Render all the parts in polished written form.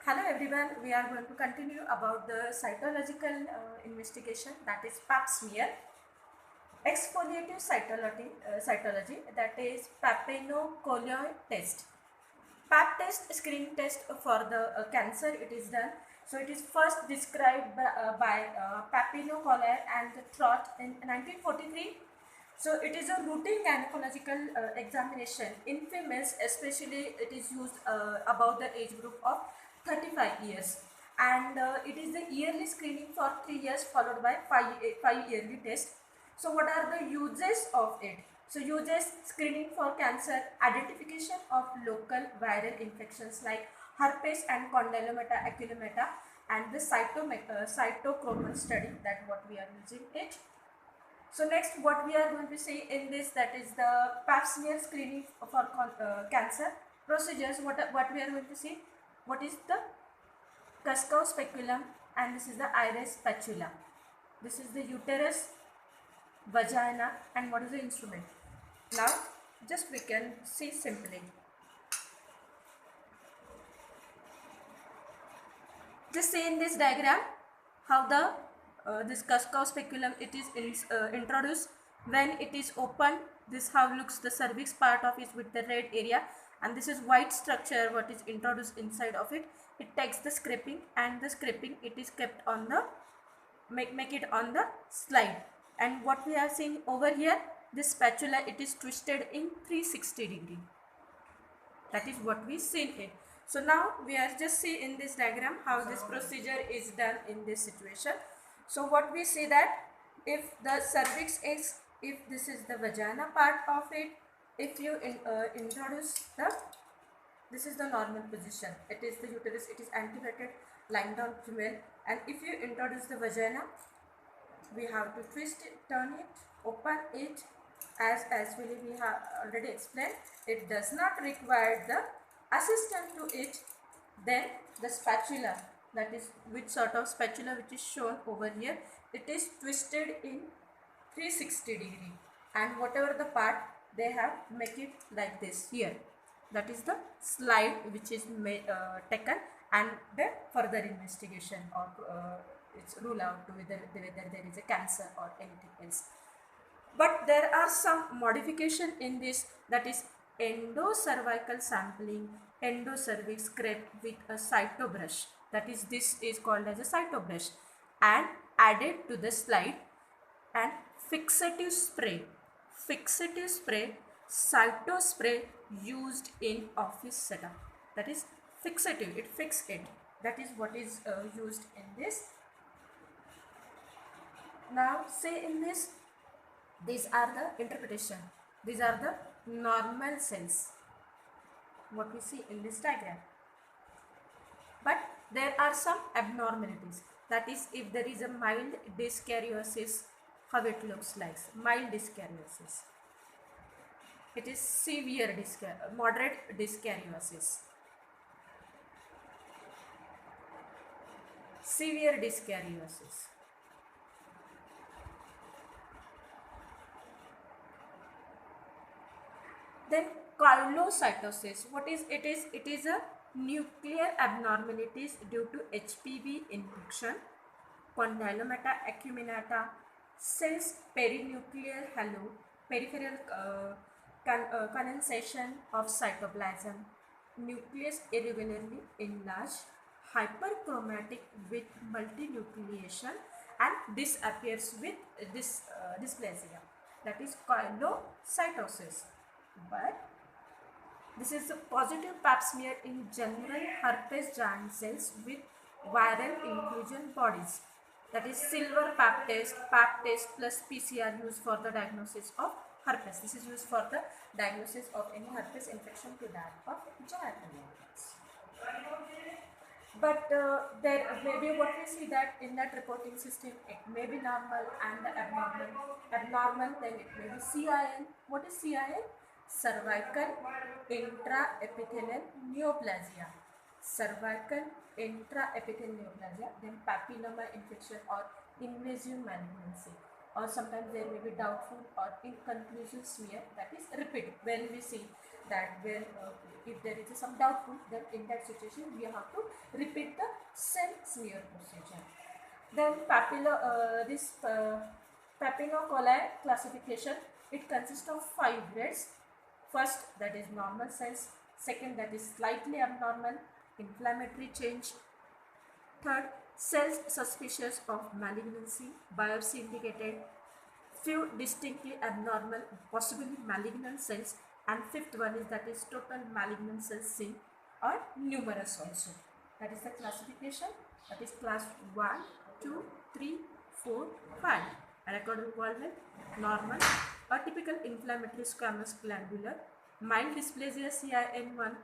Hello everyone, we are going to continue about the cytological investigation, that is pap smear. Exfoliative cytology, that is papinocolloid test. Pap test, screening test for the cancer, it is done. So it is first described by Papinocolloid and Trott in 1943. So it is a routine gynecological examination in females, especially it is used above the age group of 35 years, and it is the yearly screening for 3 years followed by 5 yearly tests. So what are the uses of it? So uses: screening for cancer, identification of local viral infections like herpes and condylomata acuminata, and the cytochrome study, that what we are using it. So next what we are going to see in this, that is the pap smear screening for cancer procedures. What we are going to see, what is the Kuskow speculum, and this is the iris spatula. This is the uterus, vagina, and what is the instrument. Now just we can see simply. Just see in this diagram how the this Kuskow speculum it is introduced. When it is opened, this how looks the cervix part of it with the red area, and this is white structure what is introduced inside of it. It takes the scraping, and the scraping it is kept on the make it on the slide. And what we are seeing over here, this spatula it is twisted in 360 degree. That is what we see here. So now we are just see in this diagram how this procedure is done in this situation. So what we see that if the cervix is, if this is the vagina part of it, if you introduce the, this is the normal position, it is the uterus, it is antevated, lying down female, and if you introduce the vagina, we have to twist it, turn it, open it, as we have already explained. It does not require the assistant to it. Then the spatula, that is which sort of spatula which is shown over here, it is twisted in 360 degree, and whatever the part they have make it like this here. That is the slide which is taken, and the further investigation or it's rule out whether there is a cancer or anything else. But there are some modification in this, that is endocervical sampling, endocervix scraped with a cytobrush, that is this is called as a cytobrush, and added to the slide, and fixative spray, cytospray used in office setup, that is fixative, it fix it, that is what is used in this. Now say in this, these are the interpretation, these are the normal cells what we see in this diagram, but there are some abnormalities, that is if there is a mild dyskaryosis, how it looks like. Mild dyskaryosis, it is severe moderate dyskaryosis, severe dyskaryosis. Then chyliocytosis, what is it? It is a nuclear abnormalities due to HPV infection, condylomata acuminata, cells perinuclear halo, peripheral condensation of cytoplasm, nucleus irregularly enlarged, hyperchromatic with multinucleation, and disappears with this dysplasia. That is chyliocytosis. But this is a positive pap smear in general herpes giant cells with viral inclusion bodies. That is silver pap test plus PCR used for the diagnosis of herpes. This is used for the diagnosis of any herpes infection to that of genital organs. But there may be what we see that in that reporting system, it may be normal and abnormal. Abnormal, then it may be CIN. What is CIN? Cervical intraepithelial neoplasia. Cervical intraepithelial neoplasia, then papilloma infection or invasive malignancy. Or sometimes there may be doubtful or inconclusive smear, that is repeat when we see. that where if there is some doubtful, then in that situation we have to repeat the same smear procedure. Then Papillocoli classification, it consists of 5 grades. First, that is normal cells. Second, that is slightly abnormal, inflammatory change. Third, cells suspicious of malignancy, biopsy indicated. Few distinctly abnormal, possibly malignant cells. And fifth one is that is total malignant cells seen or numerous also. That is the classification. That is class 1, 2, 3, 4, 5. And according to Waldman, normal, atypical inflammatory squamous glandular, mild dysplasia CIN1,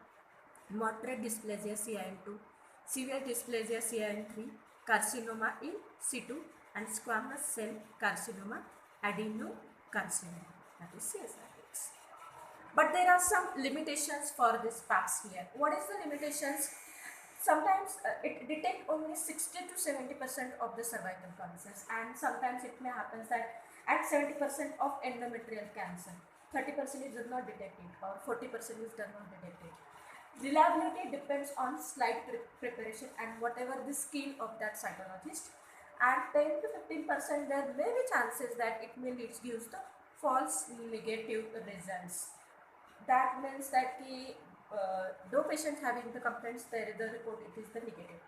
moderate dysplasia CIN2, severe dysplasia CIN3, carcinoma in situ, and squamous cell carcinoma, adenocarcinoma, that is CSIX. But there are some limitations for this pap smear. What is the limitations? Sometimes it detects only 60 to 70% of the cervical cancers, and sometimes it may happen that at 70% of endometrial cancer, 30% is not detected or 40% is not detected. Reliability depends on slide preparation and whatever the skill of that cytologist. And 10 to 15% there may be chances that it may gives the false negative results. That means that though patient having the complaints, the report it is the negative.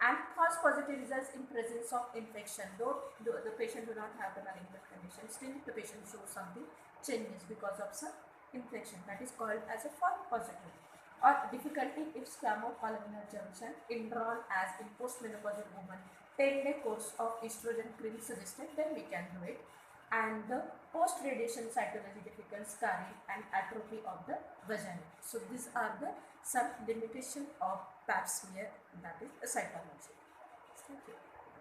And false positive results in presence of infection. Though the patient do not have the malignant condition, still the patient shows something changes because of some infection. That is called as a false positive. Or difficulty if squamocolumnar junction enroll as in postmenopausal woman, 10-day course of estrogen cream suggested, then we can do it. And the post-radiation cytology difficult scarring and atrophy of the vagina. So these are the some limitation of pap smear, that is the cytology. Thank you.